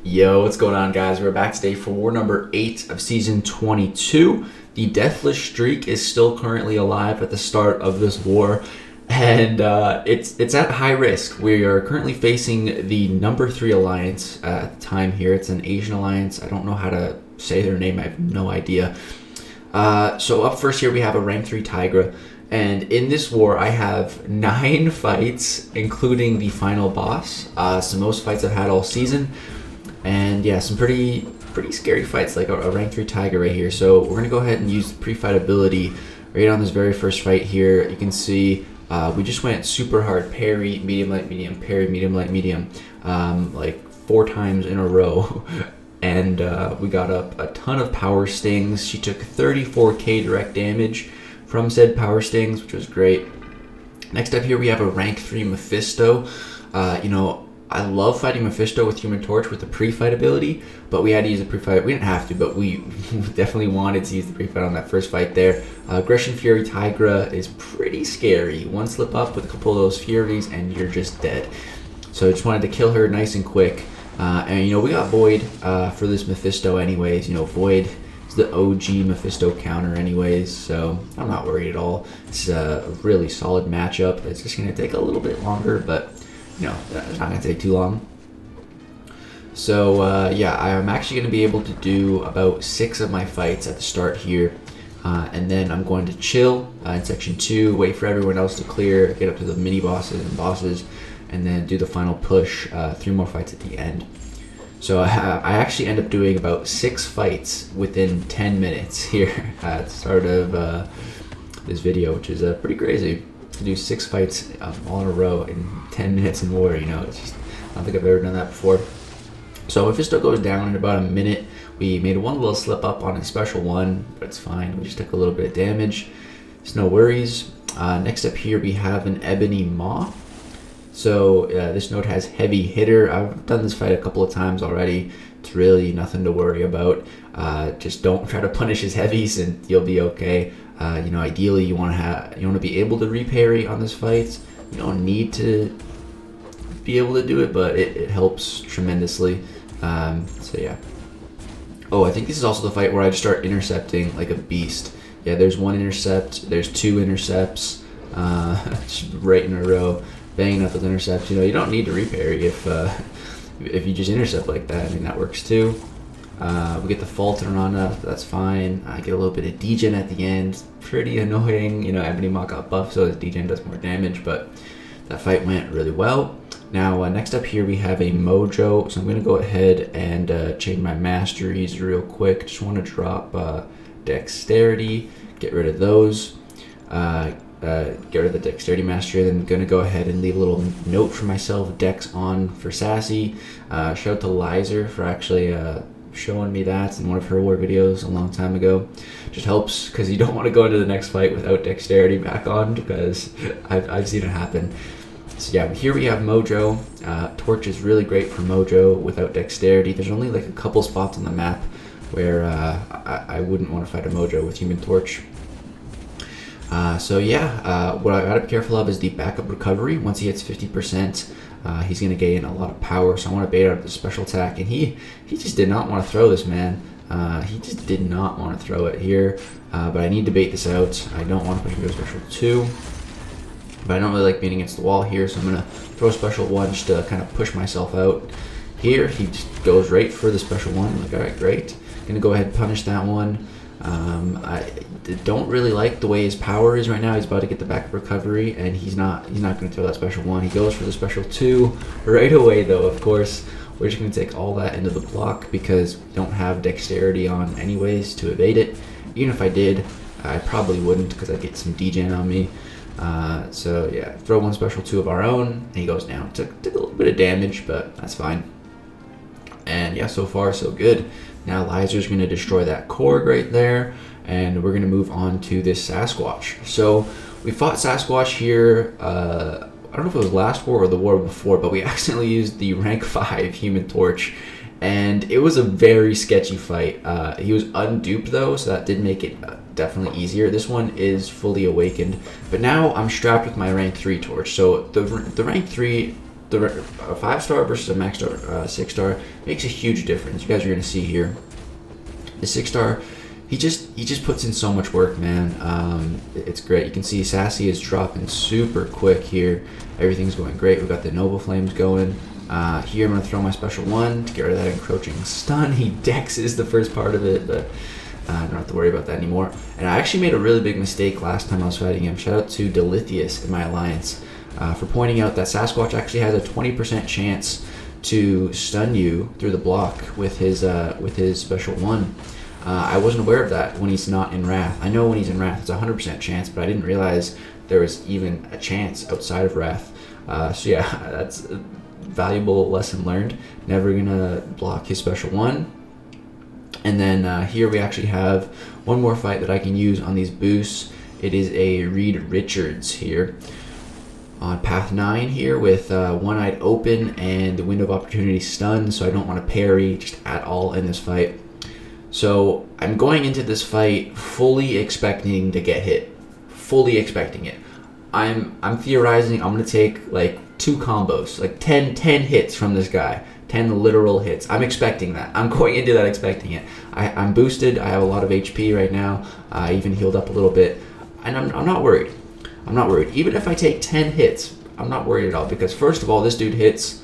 Yo, what's going on, guys? We're back today for war number 8 of season 22. The Deathless streak is still currently alive at the start of this war, and it's at high risk. We are currently facing the number 3 alliance at the time here. It's an Asian alliance. I don't know how to say their name. I have no idea. So up first here we have a rank 3 Tigra. And in this war, I have 9 fights, including the final boss. So most fights I've had all season. And yeah, some pretty scary fights, like a rank 3 Tiger right here. So we're gonna go ahead and use the pre-fight ability right on this very first fight here. You can see we just went super hard parry, medium, light, medium, parry, medium, light, medium, like 4 times in a row. And we got up a ton of power stings. She took 34k direct damage from said power stings, which was great. Next up here we have a rank 3 Mephisto. You know, I love fighting Mephisto with Human Torch with the pre-fight ability, but we had to use the pre-fight. We didn't have to, but we definitely wanted to use the pre-fight on that first fight there. Aggression Fury Tigra is pretty scary. One slip up with a couple of those Furies and you're just dead. So I just wanted to kill her nice and quick. And you know, we got Void for this Mephisto anyways. You know, Void is the OG Mephisto counter anyways, so I'm not worried at all. It's a really solid matchup. It's just going to take a little bit longer, but no, it's not going to take too long. So yeah, I'm actually going to be able to do about 6 of my fights at the start here. And then I'm going to chill in section 2, wait for everyone else to clear, get up to the mini bosses and bosses, and then do the final push, 3 more fights at the end. So I actually end up doing about 6 fights within 10 minutes here at the start of this video, which is pretty crazy. To do 6 fights all in a row in 10 minutes in war, you know, it's just, I don't think I've ever done that before. So Mephisto goes down in about a minute. We made one little slip up on a special one, but it's fine. We just took a little bit of damage. It's no worries. Next up here we have an Ebony Maw. So this node has heavy hitter. I've done this fight a couple of times already. It's really nothing to worry about. Just don't try to punish his heavies and you'll be okay. You know, ideally you want to be able to reparry on this fight. You don't need to be able to do it, but it helps tremendously. So yeah. Oh, I think this is also the fight where I just start intercepting like a beast. Yeah, there's 1 intercept, there's 2 intercepts, just right in a row, banging out those intercepts. You know, you don't need to reparry if you just intercept like that. I mean, that works too. We get the Falter on us, that's fine. I get a little bit of degen at the end. Pretty annoying. You know, Ebony Maw got buffed, so his degen does more damage, but that fight went really well. Now, next up here we have a Mojo, so I'm going to go ahead and change my masteries real quick. Just want to drop Dexterity, get rid of those. Get rid of the Dexterity Mastery, then I'm going to go ahead and leave a little note for myself, Dex on for Sassy. Shout out to Lizer for actually showing me that in one of her war videos a long time ago. Just helps because you don't want to go into the next fight without Dexterity back on, because I've seen it happen. So yeah, here we have Mojo. Torch is really great for Mojo without Dexterity. There's only like a couple spots on the map where I wouldn't want to fight a Mojo with Human Torch. So yeah, what I gotta be careful of is the backup recovery. Once he hits 50%, he's gonna gain a lot of power. So I want to bait out the special attack, and he just did not want to throw this, man. He just did not want to throw it here, but I need to bait this out. I don't want to push him to a special 2, but I don't really like being against the wall here, so I'm gonna throw a special 1 just to kind of push myself out. Here he just goes right for the special 1. I'm like, all right, great. Gonna go ahead and punish that one. I don't really like the way his power is right now. He's about to get the backup recovery, and he's not going to throw that special 1. He goes for the special 2 right away, though. Of course, we're just going to take all that into the block because we don't have Dexterity on anyways to evade it. Even if I did, I probably wouldn't because I'd get some degen on me. So yeah, throw 1 special 2 of our own, and he goes down. Took a little bit of damage, but that's fine. And yeah, so far so good. Now Lizer's going to destroy that Korg right there, and we're going to move on to this Sasquatch. So we fought Sasquatch here, I don't know if it was last war or the war before, but we accidentally used the rank 5 Human Torch, and it was a very sketchy fight. He was unduped though, so that did make it definitely easier. This one is fully awakened, but now I'm strapped with my rank 3 torch. So the rank 3, a 5-star versus a max star 6-star makes a huge difference. You guys are gonna see here. The 6-star, he just puts in so much work, man. It's great. You can see Sassy is dropping super quick here. Everything's going great. We've got the Noble Flames going. Here I'm going to throw my special 1 to get rid of that encroaching stun. He dexes the first part of it, but I don't have to worry about that anymore. And I actually made a really big mistake last time I was fighting him. Shout out to Deathless in my alliance for pointing out that Sasquatch actually has a 20% chance to stun you through the block with his special 1. I wasn't aware of that when he's not in Wrath. I know when he's in Wrath it's a 100% chance, but I didn't realize there was even a chance outside of Wrath. So yeah, that's a valuable lesson learned. Never gonna block his special 1. And then here we actually have one more fight that I can use on these boosts. It is a Reed Richards here on path 9 here with One-Eyed Open and the Window of Opportunity stun, so I don't want to parry just at all in this fight. So I'm going into this fight fully expecting to get hit, fully expecting it. I'm theorizing I'm gonna take like 2 combos, like 10 hits from this guy, 10 literal hits. I'm expecting that. I'm going into that expecting it. I'm boosted. I have a lot of HP right now. I even healed up a little bit, and I'm not worried. I'm not worried. Even if I take 10 hits, I'm not worried at all, because first of all, this dude hits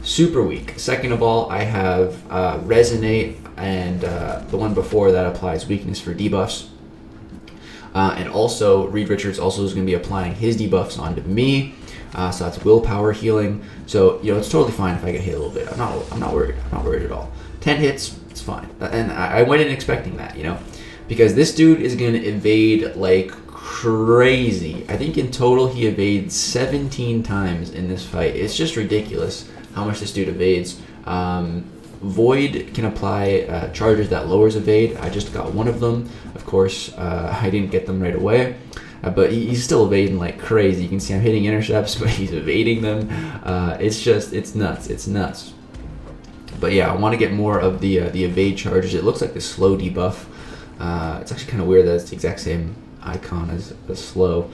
super weak. Second of all, I have Resonate, and the one before that applies weakness for debuffs. And also, Reed Richards also is going to be applying his debuffs onto me. So that's willpower healing. So, you know, it's totally fine if I get hit a little bit. I'm not worried. I'm not worried at all. 10 hits, it's fine. And I went in expecting that, you know, because this dude is going to evade like crazy. I think in total he evades 17 times in this fight. It's just ridiculous how much this dude evades. Void can apply charges that lowers evade. I just got one of them. Of course, I didn't get them right away. But he's still evading like crazy. You can see I'm hitting intercepts, but he's evading them. It's nuts. It's nuts. But yeah, I want to get more of the evade charges. It looks like the slow debuff. It's actually kind of weird that it's the exact same icon as slow.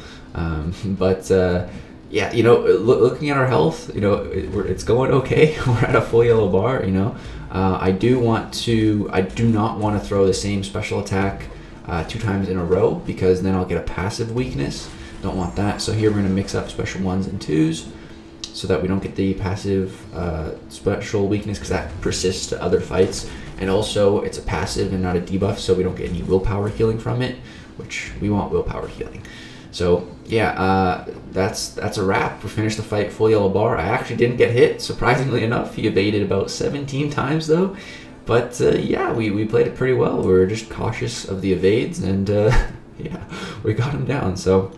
Yeah, you know, looking at our health, you know, it's going okay. We're at a full yellow bar, you know. I do not want to throw the same special attack 2 times in a row, because then I'll get a passive weakness. Don't want that. So here we're going to mix up special 1s and 2s so that we don't get the passive special weakness, because that persists to other fights. And also it's a passive and not a debuff, so we don't get any willpower healing from it, which we want willpower healing. So yeah, that's a wrap. We finished the fight full yellow bar. I actually didn't get hit, surprisingly enough. He evaded about 17 times though. But yeah, we played it pretty well. We were just cautious of the evades, and yeah, we got him down. So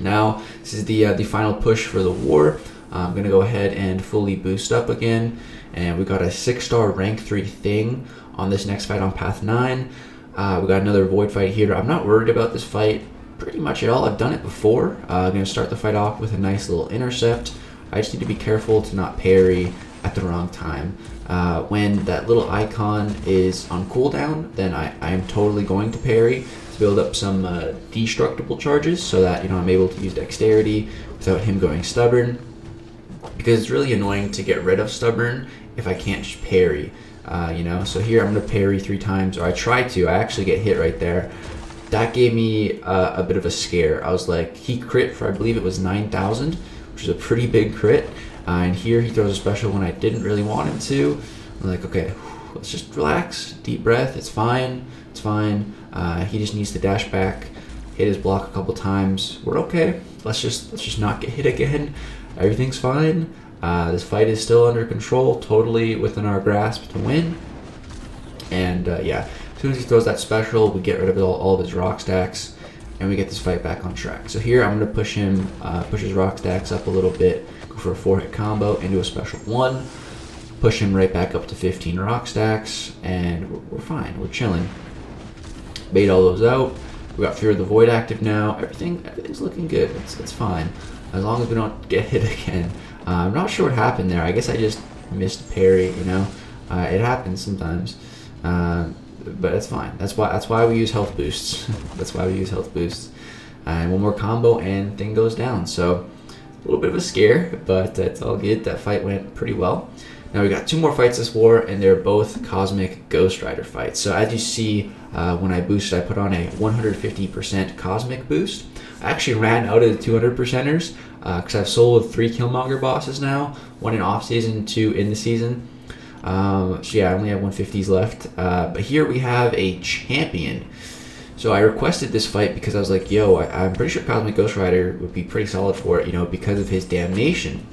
now this is the final push for the war. I'm gonna go ahead and fully boost up again, and we got a 6-star rank 3 thing on this next fight on path 9. We got another void fight here. I'm not worried about this fight pretty much at all. I've done it before. I'm gonna start the fight off with a nice little intercept. I just need to be careful to not parry at the wrong time. When that little icon is on cooldown, then I am totally going to parry to build up some destructible charges, so that, you know, I'm able to use dexterity without him going stubborn, because it's really annoying to get rid of stubborn if I can't just parry, you know. So here I'm going to parry 3 times, or I tried to. I actually get hit right there. That gave me a bit of a scare. I was like, he crit for, I believe it was 9,000, which is a pretty big crit. And here he throws a special when I didn't really want him to. I'm like, okay, let's just relax, deep breath, it's fine, it's fine. He just needs to dash back, hit his block a couple times. We're okay. Let's just not get hit again. Everything's fine. This fight is still under control, totally within our grasp to win. And yeah, as soon as he throws that special, we get rid of all of his rock stacks, and we get this fight back on track. So here I'm going to push him, push his rock stacks up a little bit, go for a 4-hit combo into a special 1, push him right back up to 15 rock stacks, and we're fine. We're chilling. Bait all those out. We got Fear of the Void active now. Everything's looking good. It's fine, as long as we don't get hit again. I'm not sure what happened there. I guess I just missed parry, you know. It happens sometimes, but it's fine. That's why we use health boosts. That's why we use health boosts. And one more combo and thing goes down. So a little bit of a scare, but it's all good. That fight went pretty well. Now we got 2 more fights this war, and they're both Cosmic Ghost Rider fights. So as you see, when I boosted, I put on a 150% Cosmic boost. I actually ran out of the 200%ers because I've sold 3 Killmonger bosses now, 1 in off season, 2 in the season. So yeah, I only have 150s left. But here we have a champion. So I requested this fight because I was like, yo, I'm pretty sure Cosmic Ghost Rider would be pretty solid for it, you know, because of his damnation.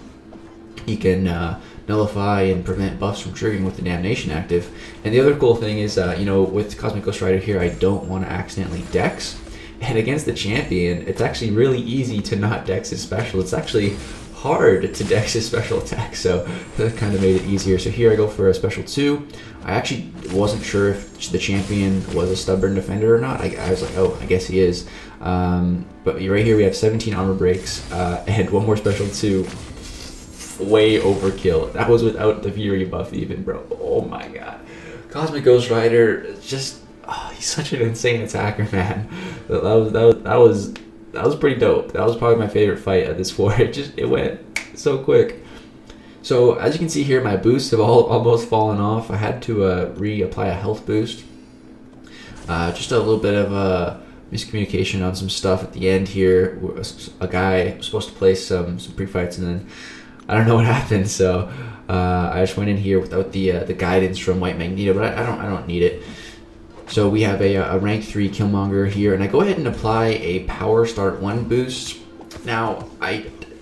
He can nullify and prevent buffs from triggering with the damnation active. And the other cool thing is, you know, with Cosmic Ghost Rider here, I don't want to accidentally dex. And against the champion, it's actually really easy to not dex his special. It's actually hard to dex his special attack, so that kind of made it easier. So here I go for a special 2. I actually wasn't sure if the champion was a stubborn defender or not. I was like, oh, I guess he is. But right here we have 17 armor breaks and 1 more special 2. Way overkill. That was without the Fury buff even, bro. Oh my god. Cosmic Ghost Rider, just, oh, he's such an insane attacker, man. That was pretty dope. That was probably my favorite fight of this war. It went so quick. So as you can see here, my boosts have almost fallen off. I had to reapply a health boost. Just a little bit of miscommunication on some stuff at the end here. A guy was supposed to place some pre-fights, and then I don't know what happened. So I just went in here without the guidance from White Magneto, but I don't need it. So we have a rank 3 Killmonger here, and I go ahead and apply a Power Start 1 boost. Now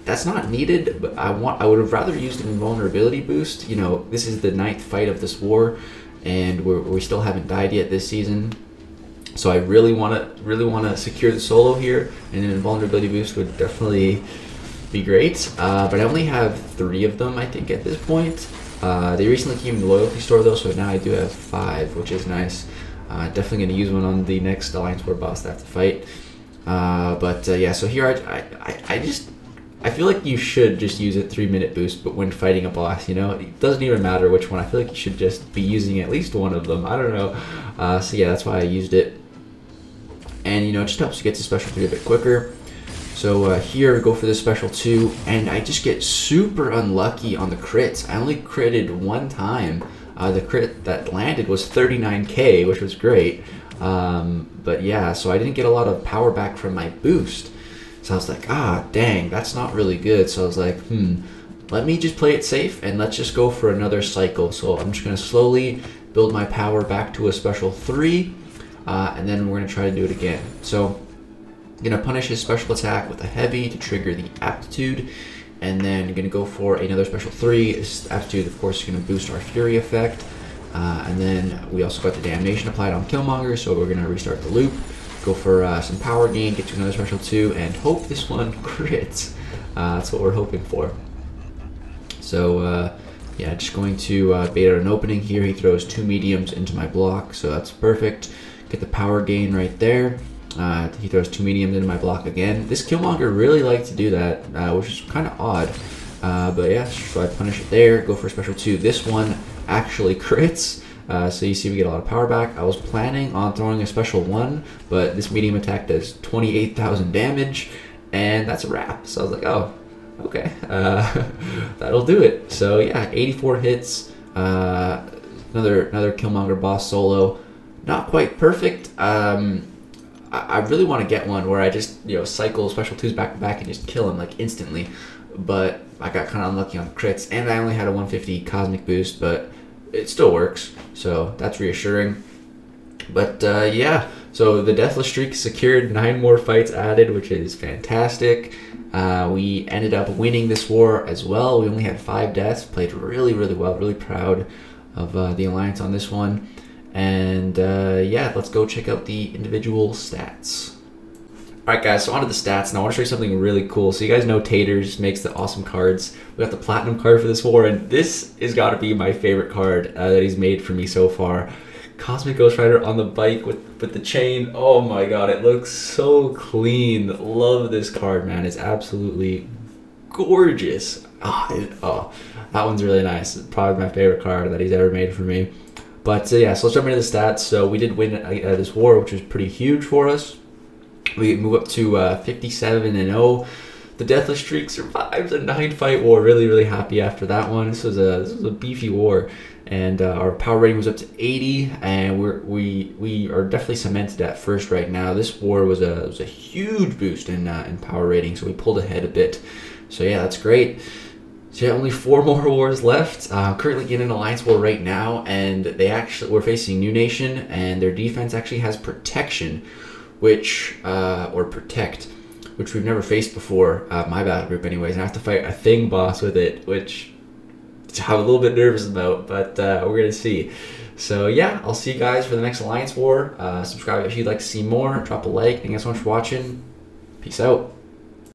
that's not needed, but I would have rather used an invulnerability boost. You know, this is the 9th fight of this war, and we still haven't died yet this season. So I really want to secure the solo here, and an invulnerability boost would definitely be great. But I only have 3 of them, I think, at this point. They recently came in the loyalty store though, so now I do have 5, which is nice. Definitely going to use one on the next Alliance War boss I have to fight. Yeah, so here I feel like you should just use a 3-minute boost, but when fighting a boss, you know, it doesn't even matter which one. I feel like you should just be using at least one of them. I don't know. So yeah, that's why I used it. And you know, it just helps you get to special 3 a bit quicker. So here we go for this special 2, and I just get super unlucky on the crits. I only critted 1 time. The crit that landed was 39k, which was great. But yeah, so I didn't get a lot of power back from my boost. So I was like, ah, dang, that's not really good. So I was like, let me just play it safe and let's just go for another cycle. So I'm just going to slowly build my power back to a special 3, and then we're going to try to do it again. So I'm going to punish his special attack with a heavy to trigger the aptitude, and then I'm going to go for another special 3. This aptitude, of course, is going to boost our Fury effect. And then we also got the damnation applied on Killmonger, so we're going to restart the loop. Go for some power gain, get to another special 2, and hope this one crits. That's what we're hoping for. So yeah, just going to bait out an opening here. He throws 2 mediums into my block, so that's perfect. Get the power gain right there. He throws 2 mediums into my block again. This Killmonger really liked to do that, which is kind of odd. But yeah, so I punish it there, go for a special 2. This one actually crits. So you see we get a lot of power back. I was planning on throwing a special 1, but this medium attack does 28,000 damage, and that's a wrap. So I was like, oh, okay, that'll do it. So yeah, 84 hits, another Killmonger boss solo. Not quite perfect. I really want to get one where I just, you know, cycle special 2s back to back and just kill him like instantly, but I got kind of unlucky on the crits, and I only had a 150 cosmic boost, but it still works, so that's reassuring. But yeah, so the Deathless streak secured, 9 more fights added, which is fantastic. We ended up winning this war as well. We only had 5 deaths, played really, really well, really proud of the Alliance on this one. And yeah, let's go check out the individual stats. Alright guys, so on to the stats, and I want to show you something really cool. So you guys know Taters makes the awesome cards. We got the platinum card for this war, and this has got to be my favorite card that he's made for me so far. Cosmic Ghost Rider on the bike with the chain. Oh my god, it looks so clean. Love this card, man. It's absolutely gorgeous. Oh, that one's really nice. Probably my favorite card that he's ever made for me. But yeah, so let's jump into the stats. So we did win this war, which was pretty huge for us. We move up to 57-0. The Deathless streak survives a 9-fight war. Really, really happy after that one. This was a beefy war. And our power rating was up to 80, and we are definitely cemented at first right now. This war was a huge boost in power rating, so we pulled ahead a bit. So yeah, that's great. So yeah, only 4 more wars left. Currently in an alliance war right now, and we're facing New Nation, and their defense actually has protection, or protect, which we've never faced before. My battle group, anyways. And I have to fight a Thing boss with it, which I'm a little bit nervous about, but we're gonna see. So yeah, I'll see you guys for the next alliance war. Subscribe if you'd like to see more. Drop a like. Thank you guys so much for watching. Peace out.